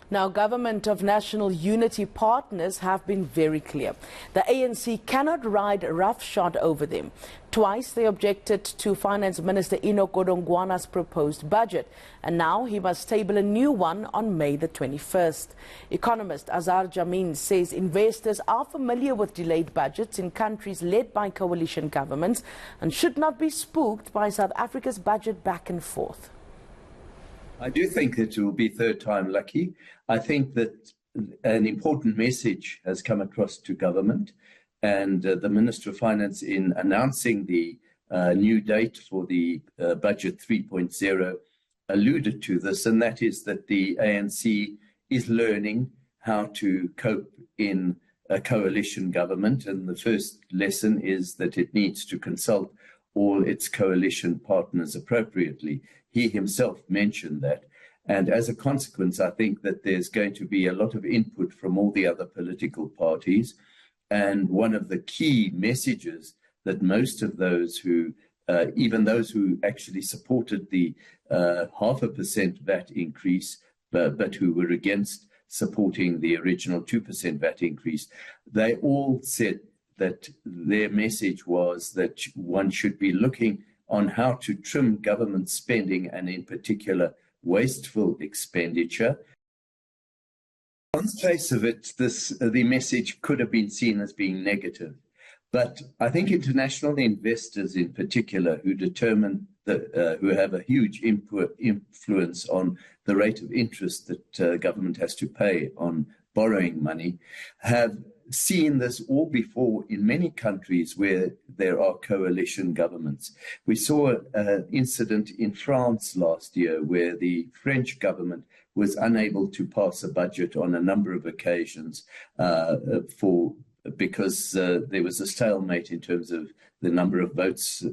Now, Government of National Unity partners have been very clear. The ANC cannot ride roughshod over them. Twice they objected to Finance Minister Enoch Godongwana's proposed budget, and now he must table a new one on May the 21st. Economist Azar Jamin says investors are familiar with delayed budgets in countries led by coalition governments and should not be spooked by South Africa's budget back and forth. I do think that it will be third time lucky. I think that an important message has come across to government, and the Minister of Finance, in announcing the new date for the Budget 3.0, alluded to this, and that is that the ANC is learning how to cope in a coalition government, and the first lesson is that it needs to consult all its coalition partners appropriately. He himself mentioned that. And as a consequence, I think that there's going to be a lot of input from all the other political parties. And one of the key messages that most of those who, even those who actually supported the 0.5% VAT increase, but who were against supporting the original 2% VAT increase, they all said that their message was that one should be looking on how to trim government spending, and in particular wasteful expenditure. On the face of it, the message could have been seen as being negative. But I think international investors in particular, who determine who have a huge influence on the rate of interest that government has to pay on borrowing money, have seen this all before in many countries where there are coalition governments. We saw an incident in France last year where the French government was unable to pass a budget on a number of occasions because there was a stalemate in terms of the number of votes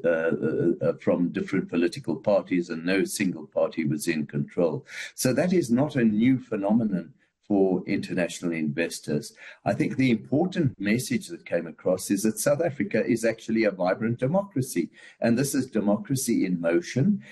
from different political parties, and no single party was in control. So that is not a new phenomenon for international investors. I think the important message that came across is that South Africa is actually a vibrant democracy, and this is democracy in motion,